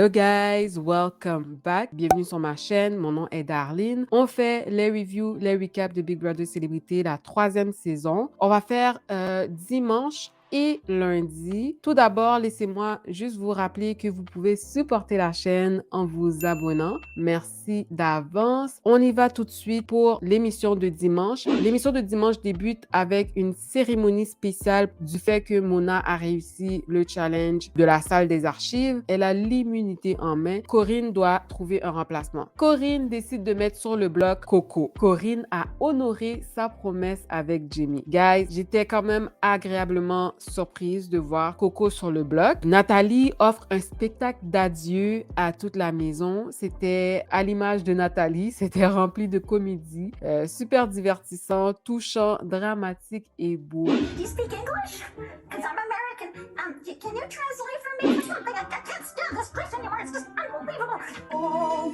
Hello guys, welcome back. Bienvenue sur ma chaîne. Mon nom est Darlene. On fait les reviews, les recaps de Big Brother Célébrité, la 3e saison. On va faire dimanche et lundi. Tout d'abord, laissez-moi juste vous rappeler que vous pouvez supporter la chaîne en vous abonnant. Merci d'avance. On y va tout de suite pour l'émission de dimanche. L'émission de dimanche débute avec une cérémonie spéciale du fait que Mona a réussi le challenge de la salle des archives. Elle a l'immunité en main. Corinne doit trouver un remplacement. Corinne décide de mettre sur le bloc Coco. Corinne a honoré sa promesse avec Jimmy. Guys, j'étais quand même agréablement surprise de voir Coco sur le bloc. Nathalie offre un spectacle d'adieu à toute la maison. C'était à l'image de Nathalie, c'était rempli de comédie, super divertissant, touchant, dramatique et beau. Do you speak English? Because I'm American. Can you translate for me? I can't stand this place anymore. It's just unbelievable. Oh,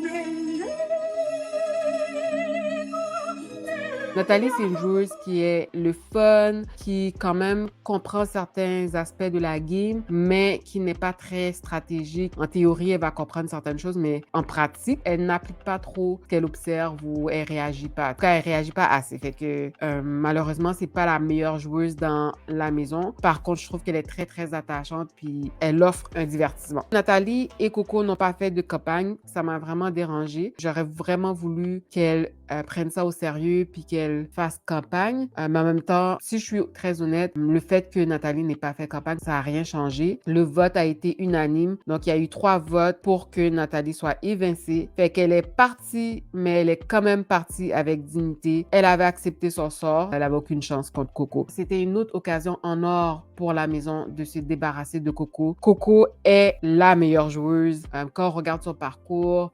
Nathalie, c'est une joueuse qui est le fun, qui quand même comprend certains aspects de la game, mais qui n'est pas très stratégique. En théorie, elle va comprendre certaines choses, mais en pratique, elle n'applique pas trop ce qu'elle observe ou elle réagit pas. En tout cas, elle réagit pas assez. Fait que malheureusement, c'est pas la meilleure joueuse dans la maison. Par contre, je trouve qu'elle est très, très attachante puis elle offre un divertissement. Nathalie et Coco n'ont pas fait de campagne. Ça m'a vraiment dérangée. J'aurais vraiment voulu qu'elle prenne ça au sérieux puis qu'elle fasse campagne. Mais en même temps, si je suis très honnête, le fait que Nathalie n'ait pas fait campagne, ça n'a rien changé. Le vote a été unanime. Donc, il y a eu 3 votes pour que Nathalie soit évincée. Fait qu'elle est partie, mais elle est quand même partie avec dignité. Elle avait accepté son sort. Elle n'avait aucune chance contre Coco. C'était une autre occasion en or pour la maison de se débarrasser de Coco. Coco est la meilleure joueuse. Quand on regarde son parcours,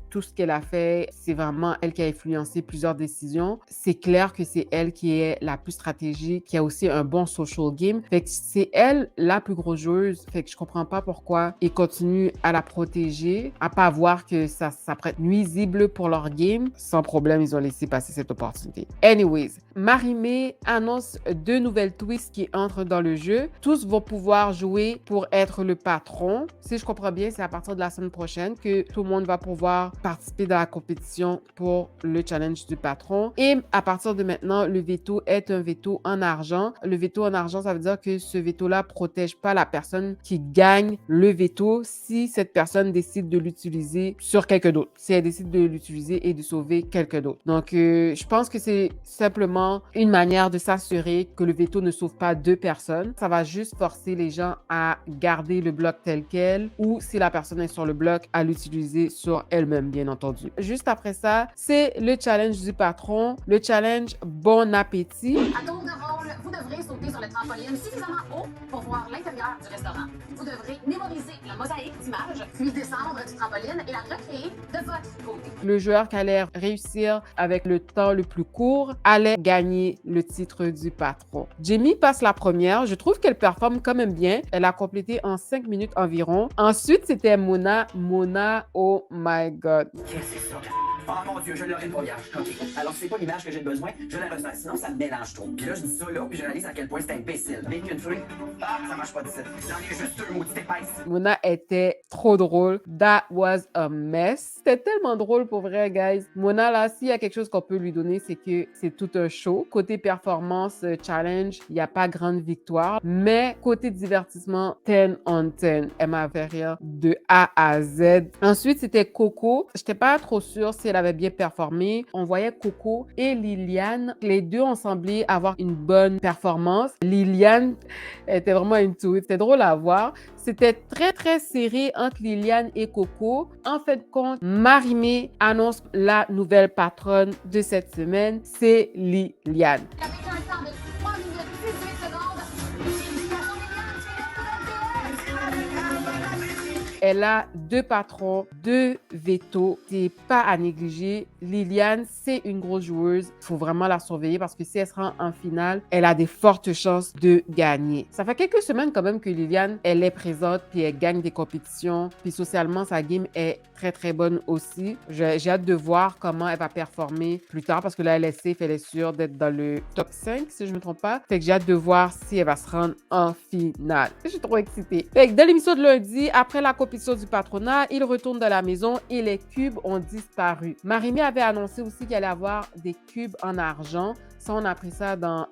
tout ce qu'elle a fait, c'est vraiment elle qui a influencé plusieurs décisions. C'est clair que c'est elle qui est la plus stratégique, qui a aussi un bon social game. Fait que c'est elle la plus grosse joueuse. Fait que je comprends pas pourquoi ils continuent à la protéger, à pas voir que ça pourrait être nuisible pour leur game. Sans problème, ils ont laissé passer cette opportunité. Anyways, Marie-Mé annonce 2 nouvelles twists qui entrent dans le jeu. Tous vont pouvoir jouer pour être le patron. Si je comprends bien, c'est à partir de la semaine prochaine que tout le monde va pouvoir participer dans la compétition pour le challenge du patron. Et à partir de maintenant, le veto est un veto en argent. Le veto en argent, ça veut dire que ce veto-là protège pas la personne qui gagne le veto si cette personne décide de l'utiliser sur quelqu'un d'autre. Si elle décide de l'utiliser et de sauver quelqu'un d'autre. Donc, je pense que c'est simplement une manière de s'assurer que le veto ne sauve pas 2 personnes. Ça va juste forcer les gens à garder le bloc tel quel ou si la personne est sur le bloc, à l'utiliser sur elle-même, bien entendu. Juste après ça, c'est le challenge du patron. Le challenge Bon Appétit. À tour de rôle, vous devrez sauter sur le trampoline suffisamment haut pour voir l'intérieur du restaurant. Vous devrez mémoriser la mosaïque d'images, puis descendre du trampoline et la recréer de votre côté. Le joueur qui allait réussir avec le temps le plus court allait gagner le titre du patron. Jamie passe la première. Je trouve qu'elle performe quand même bien. Elle a complété en 5 minutes environ. Ensuite, c'était Mona. Mona, oh my God. Qu'est-ce que c'est ça? Oh mon Dieu, je l'aurai pas hier. OK. Alors, c'est pas l'image que j'ai besoin, je la ressens. Sinon, ça me mélange trop. Puis là, je dis ça là, puis je réalise à quel point c'est imbécile. Bacon free. Ah, ça marche pas d'ici. J'en ai juste 2 maudites épaisses. Mona était trop drôle. That was a mess. C'était tellement drôle pour vrai, guys. Mona, là, s'il y a quelque chose qu'on peut lui donner, c'est que c'est tout un show. Côté performance, challenge, il n'y a pas grande victoire. Mais côté divertissement, 10 on 10. Elle m'a fait rire de A à Z. Ensuite, c'était Coco. J'étais pas trop sûre si elle avait bien performé. On voyait Coco et Liliane. Les deux ont semblé avoir une bonne performance. Liliane était vraiment into it. C'était drôle à voir. C'était très, très serré entre Liliane et Coco. En fait, compte, Marie-Mé annonce la nouvelle patronne de cette semaine. C'est Liliane. Avec un temps de 3 minutes 18 secondes, Elle a 2 patrons, 2 vétos. C'est pas à négliger. Liliane, c'est une grosse joueuse. Il faut vraiment la surveiller parce que si elle se rend en finale, elle a des fortes chances de gagner. Ça fait quelques semaines quand même que Liliane, elle est présente puis elle gagne des compétitions. Puis socialement, sa game est très, très bonne aussi. J'ai hâte de voir comment elle va performer plus tard parce que là, elle est safe, elle est sûre d'être dans le top 5, si je ne me trompe pas. Fait que j'ai hâte de voir si elle va se rendre en finale. Je suis trop excitée. Fait que dans l'émission de lundi, après la compétition du patronat, ils retournent dans la maison et les cubes ont disparu. Marimé avait annoncé aussi qu'il allait avoir des cubes en argent. Ça, on a appris ça dans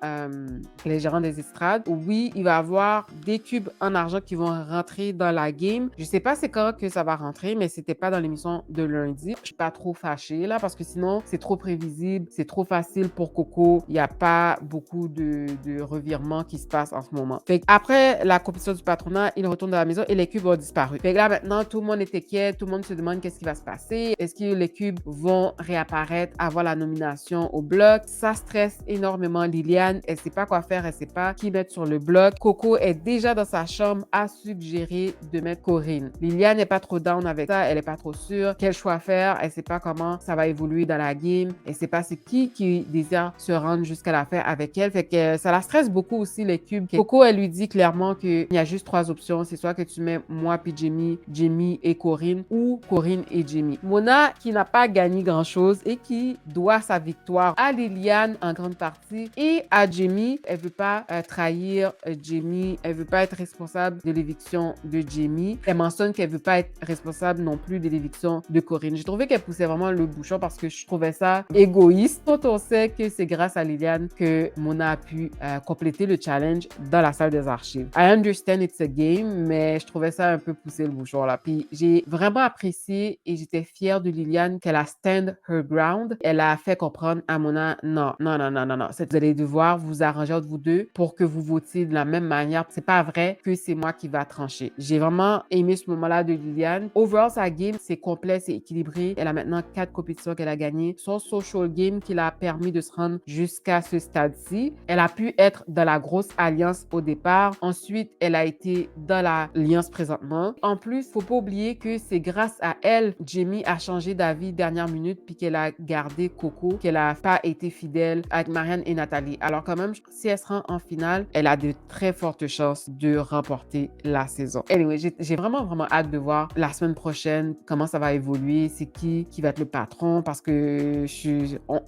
les gérants des estrades. Oui, il va y avoir des cubes en argent qui vont rentrer dans la game. Je sais pas c'est quand que ça va rentrer, mais c'était pas dans l'émission de lundi. Je suis pas trop fâchée là parce que sinon, c'est trop prévisible, c'est trop facile pour Coco. Il n'y a pas beaucoup de revirements qui se passent en ce moment. Fait après la compétition du patronat, il retourne dans la maison et les cubes ont disparu. Fait que là, maintenant, tout le monde est inquiet, tout le monde se demande qu'est-ce qui va se passer. Est-ce que les cubes vont réapparaître avant la nomination au bloc? Ça stresse énormément Liliane. Elle sait pas quoi faire, elle sait pas qui mettre sur le bloc. Coco est déjà dans sa chambre à suggérer de mettre Corinne. Liliane n'est pas trop down avec ça, elle est pas trop sûre quel choix faire, elle sait pas comment ça va évoluer dans la game, elle sait pas c'est qui désire se rendre jusqu'à la fin avec elle. Fait que ça la stresse beaucoup aussi les cubes. Coco, elle lui dit clairement qu'il y a juste 3 options, c'est soit que tu mets moi puis Jamie et Corinne ou Corinne et Jamie. Mona, qui n'a pas gagné grand-chose et qui doit sa victoire à Liliane en grande partie et à Jamie. Elle veut pas trahir Jamie, elle veut pas être responsable de l'éviction de Jamie. Elle mentionne qu'elle veut pas être responsable non plus de l'éviction de Corinne. J'ai trouvé qu'elle poussait vraiment le bouchon parce que je trouvais ça égoïste quand on sait que c'est grâce à Liliane que Mona a pu compléter le challenge dans la salle des archives. I understand it's a game, mais je trouvais ça un peu pousser le bouchon là. Puis j'ai vraiment apprécié et j'étais fière de Liliane qu'elle a stand her ground. Elle a fait comprendre à Mona, non. Vous allez devoir vous arranger entre vous deux pour que vous votiez de la même manière. C'est pas vrai que c'est moi qui va trancher. J'ai vraiment aimé ce moment-là de Liliane. Overall, sa game, c'est complet, c'est équilibré. Elle a maintenant 4 compétitions qu'elle a gagnées. Son social game qui l'a permis de se rendre jusqu'à ce stade-ci. Elle a pu être dans la grosse alliance au départ. Ensuite, elle a été dans l'alliance présentement. En plus, faut pas oublier que c'est grâce à elle, Jamie a changé d'avis dernière minute puis qu'elle a gardé Coco, qu'elle a pas été fidèle avec Marianne et Nathalie. Alors quand même, si elle se rend en finale, elle a de très fortes chances de remporter la saison. Anyway, j'ai vraiment hâte de voir la semaine prochaine comment ça va évoluer, c'est qui va être le patron parce que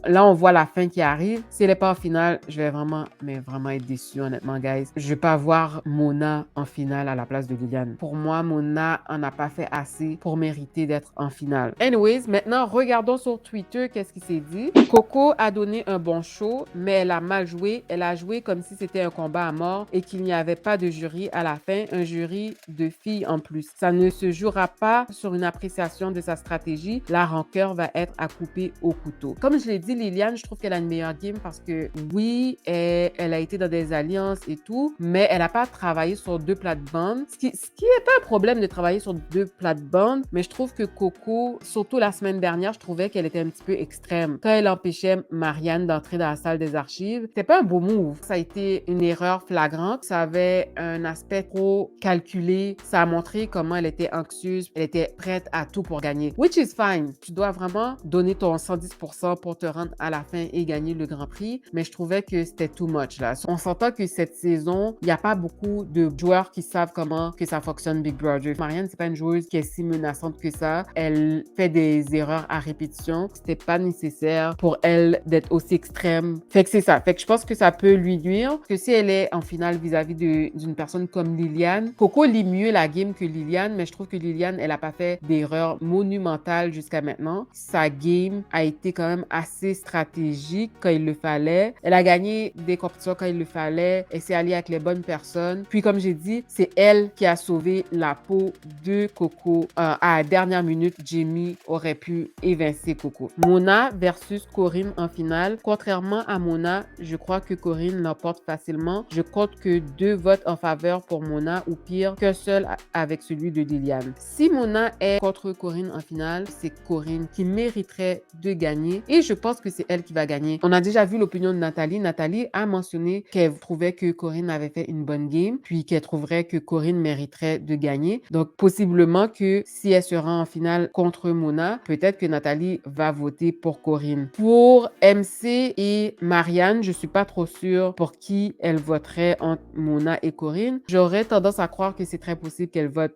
là, on voit la fin qui arrive. Si elle n'est pas en finale, je vais vraiment être déçue, honnêtement, guys. Je vais pas voir Mona en finale à la place de Liliane. Pour moi, Mona en a pas fait assez pour mériter d'être en finale. Anyways, maintenant, regardons sur Twitter qu'est-ce qui s'est dit. Coco a donné un bon show, mais elle a mal joué. Elle a joué comme si c'était un combat à mort et qu'il n'y avait pas de jury à la fin, un jury de filles en plus. Ça ne se jouera pas sur une appréciation de sa stratégie. La rancœur va être à couper au couteau. Comme je l'ai dit, Liliane, je trouve qu'elle a une meilleure game parce que oui, elle a été dans des alliances et tout, mais elle n'a pas travaillé sur 2 plates-bandes. Ce qui est pas un problème de travailler sur 2 plates-bandes, mais je trouve que Coco, surtout la semaine dernière, je trouvais qu'elle était un petit peu extrême. Quand elle empêchait Marianne d'entrer dans la salle des archives, c'était pas un beau move. Ça a été une erreur flagrante. Ça avait un aspect trop calculé. Ça a montré comment elle était anxieuse. Elle était prête à tout pour gagner. Which is fine. Tu dois vraiment donner ton 110% pour te rendre à la fin et gagner le Grand Prix. Mais je trouvais que c'était too much là. On s'entend que cette saison, il n'y a pas beaucoup de joueurs qui savent comment que ça fonctionne Big Brother. Marianne, c'est pas une joueuse qui est si menaçante que ça. Elle fait des erreurs à répétition. C'était pas nécessaire pour elle d'être aussi extrême. Fait que c'est ça. Fait que je pense que ça peut lui nuire. Parce que si elle est en finale vis-à-vis d'une personne comme Liliane, Coco lit mieux la game que Liliane, mais je trouve que Liliane, elle a pas fait d'erreur monumentale jusqu'à maintenant. Sa game a été quand même assez stratégique quand il le fallait. Elle a gagné des compétitions quand il le fallait. Elle s'est alliée avec les bonnes personnes. Puis comme j'ai dit, c'est elle qui a sauvé la peau de Coco. À la dernière minute, Jamie aurait pu évincer Coco. Mona versus Corinne en finale. Contrairement Contrairement à Mona, je crois que Corinne l'emporte facilement. Je compte que 2 votes en faveur pour Mona ou pire qu'un seul avec celui de Liliane. Si Mona est contre Corinne en finale, c'est Corinne qui mériterait de gagner et je pense que c'est elle qui va gagner. On a déjà vu l'opinion de Nathalie. Nathalie a mentionné qu'elle trouvait que Corinne avait fait une bonne game puis qu'elle trouverait que Corinne mériterait de gagner. Donc possiblement que si elle sera en finale contre Mona, peut-être que Nathalie va voter pour Corinne. Pour MC et Marianne, je suis pas trop sûre pour qui elle voterait entre Mona et Corinne. J'aurais tendance à croire que c'est très possible qu'elle vote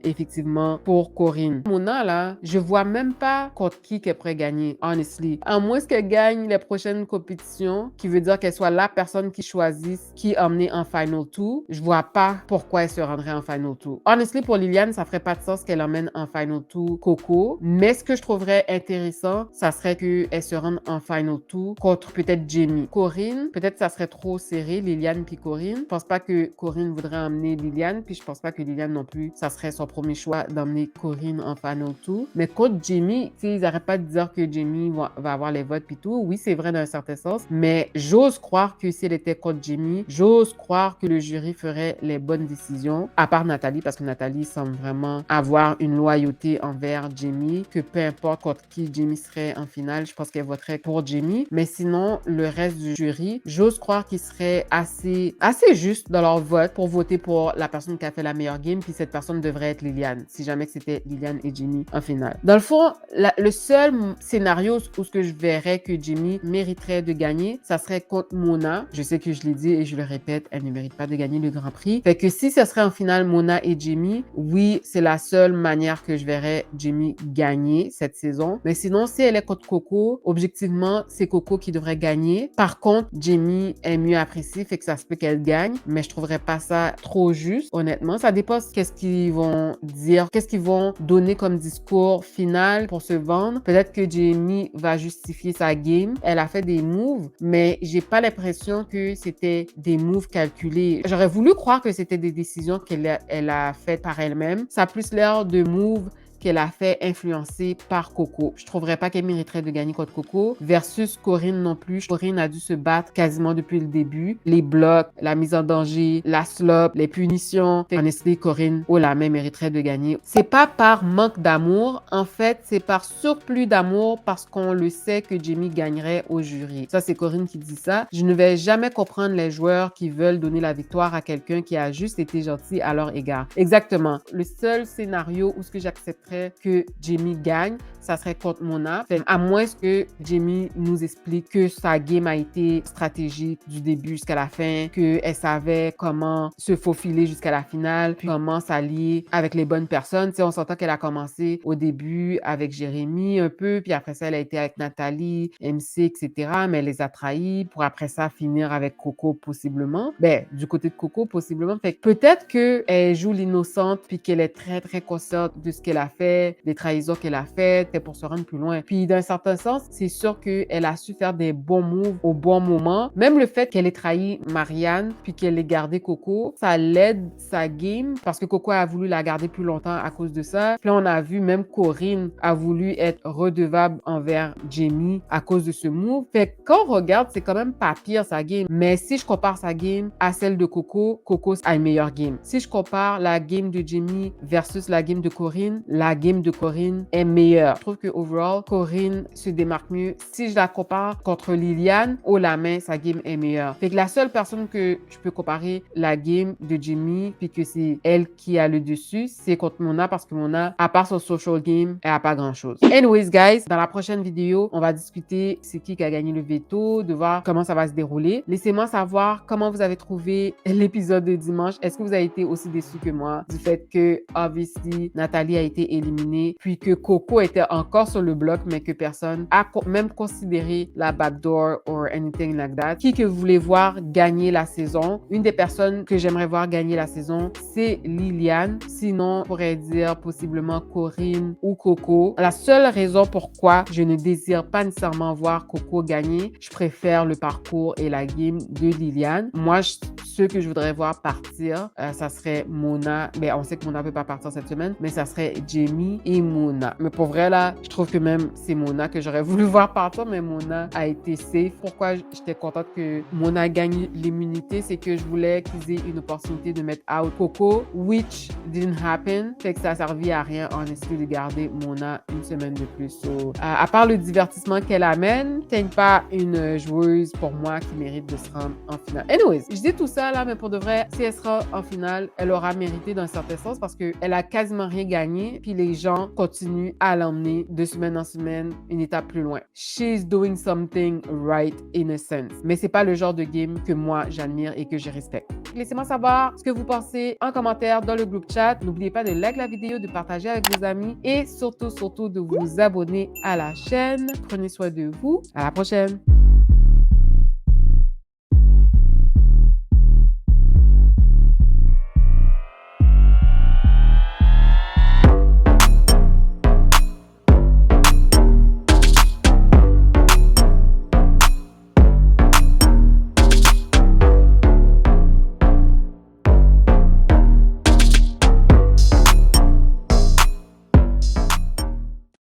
effectivement pour Corinne. Mona, là, je vois même pas contre qui qu'elle pourrait gagner, honestly. À moins qu'elle gagne les prochaines compétitions, qui veut dire qu'elle soit la personne qui choisisse qui emmener en Final 2, je vois pas pourquoi elle se rendrait en Final 2. Honestly, pour Liliane, ça ferait pas de sens qu'elle emmène en Final 2 Coco, mais ce que je trouverais intéressant, ça serait qu'elle se rende en Final 2 contre peut-être Jamie. Corinne, peut-être ça serait trop serré, Liliane puis Corinne. Je pense pas que Corinne voudrait emmener Liliane, puis je pense pas que Liliane non plus, ça serait son premier choix d'emmener Corinne en Final 2. Mais contre Jamie, tu sais, ils n'arrêtent pas de dire que Jamie va avoir les votes puis tout. Oui, c'est vrai dans un certain sens, mais j'ose croire que si elle était contre Jamie, j'ose croire que le jury ferait les bonnes décisions, à part Nathalie, parce que Nathalie semble vraiment avoir une loyauté envers Jamie, que peu importe contre qui Jamie serait en finale, je pense qu'elle voterait pour Jamie. Mais sinon, le reste du jury, j'ose croire qu'ils seraient assez justes dans leur vote pour voter pour la personne qui a fait la meilleure game, puis cette personne devrait être Liliane, si jamais c'était Liliane et Jamie en finale. Dans le fond, le seul scénario où ce que je verrais que Jamie mériterait de gagner, ça serait contre Mona. Je sais que je l'ai dit et je le répète, elle ne mérite pas de gagner le Grand Prix. Fait que si ce serait en finale Mona et Jamie, oui, c'est la seule manière que je verrais Jamie gagner cette saison. Mais sinon, si elle est contre Coco, objectivement, c'est Coco qui devrait gagner. Par contre, Jamie est mieux appréciée, fait que ça se peut qu'elle gagne, mais je trouverais pas ça trop juste, honnêtement. Ça dépend qu'est-ce qu'ils vont dire, qu'est-ce qu'ils vont donner comme discours final pour se vendre. Peut-être que Jamie va justifier sa game. Elle a fait des moves, mais j'ai pas l'impression que c'était des moves calculés. J'aurais voulu croire que c'était des décisions qu'elle a faites par elle-même. Ça a plus l'air de moves qu'elle a fait influencer par Coco. Je trouverais pas qu'elle mériterait de gagner contre Coco versus Corinne non plus. Corinne a dû se battre quasiment depuis le début. Les blocs, la mise en danger, la slop, les punitions. Honestly, Corinne, oh la main mériterait de gagner. C'est pas par manque d'amour. En fait, c'est par surplus d'amour parce qu'on le sait que Jamie gagnerait au jury. Ça, c'est Corinne qui dit ça. Je ne vais jamais comprendre les joueurs qui veulent donner la victoire à quelqu'un qui a juste été gentil à leur égard. Exactement. Le seul scénario où ce que j'accepterais que Jamie gagne, ça serait contre Mona. Fait, à moins que Jamie nous explique que sa game a été stratégique du début jusqu'à la fin, qu'elle savait comment se faufiler jusqu'à la finale, puis comment s'allier avec les bonnes personnes. Tu sais, on s'entend qu'elle a commencé au début avec Jérémy un peu, puis après ça, elle a été avec Nathalie, MC, etc., mais elle les a trahis pour après ça finir avec Coco possiblement. Ben, du côté de Coco possiblement. Fait que peut-être qu'elle joue l'innocente puis qu'elle est très, très consciente de ce qu'elle a fait, des trahisons qu'elle a faites, pour se rendre plus loin. Puis d'un certain sens, c'est sûr qu'elle a su faire des bons moves au bon moment. Même le fait qu'elle ait trahi Marianne puis qu'elle ait gardé Coco, ça l'aide sa game parce que Coco a voulu la garder plus longtemps à cause de ça. Puis là, on a vu même Corinne a voulu être redevable envers Jamie à cause de ce move. Fait que quand on regarde, c'est quand même pas pire sa game. Mais si je compare sa game à celle de Coco, Coco a une meilleure game. Si je compare la game de Jamie versus la game de Corinne, la game de Corinne est meilleure. Je trouve que overall, Corinne se démarque mieux. Si je la compare contre Liliane, haut la main, sa game est meilleure. Fait que la seule personne que je peux comparer la game de Jamie, puis que c'est elle qui a le dessus, c'est contre Mona parce que Mona, à part son social game, elle a pas grand chose. Anyways, guys, dans la prochaine vidéo, on va discuter c'est qui a gagné le veto, de voir comment ça va se dérouler. Laissez-moi savoir comment vous avez trouvé l'épisode de dimanche. Est-ce que vous avez été aussi déçus que moi du fait que, obviously, Nathalie a été éliminée, puis que Coco était encore sur le bloc, mais que personne a même considéré la backdoor or anything like that. Qui que vous voulez voir gagner la saison? Une des personnes que j'aimerais voir gagner la saison, c'est Liliane. Sinon, on pourrait dire possiblement Corinne ou Coco. La seule raison pourquoi je ne désire pas nécessairement voir Coco gagner, je préfère le parcours et la game de Liliane. Moi, ceux que je voudrais voir partir, ça serait Mona. Mais on sait que Mona ne peut pas partir cette semaine, mais ça serait Jamie Demi et Mona. Mais pour vrai, là, je trouve que même c'est Mona que j'aurais voulu voir partir, mais Mona a été safe. Pourquoi j'étais contente que Mona gagne l'immunité, c'est que je voulais qu'ils aient une opportunité de mettre out Coco, which didn't happen. Fait que ça a servi à rien, en essayant de garder Mona une semaine de plus. So, à part le divertissement qu'elle amène, c'est pas une joueuse pour moi qui mérite de se rendre en finale. Anyways, je dis tout ça là, mais pour de vrai, si elle sera en finale, elle aura mérité d'un certain sens parce qu'elle a quasiment rien gagné, puis les gens continuent à l'emmener de semaine en semaine une étape plus loin. She's doing something right in a sense. Mais c'est pas le genre de game que moi j'admire et que je respecte. Laissez-moi savoir ce que vous pensez en commentaire dans le groupe chat. N'oubliez pas de liker la vidéo, de partager avec vos amis et surtout de vous abonner à la chaîne. Prenez soin de vous. À la prochaine!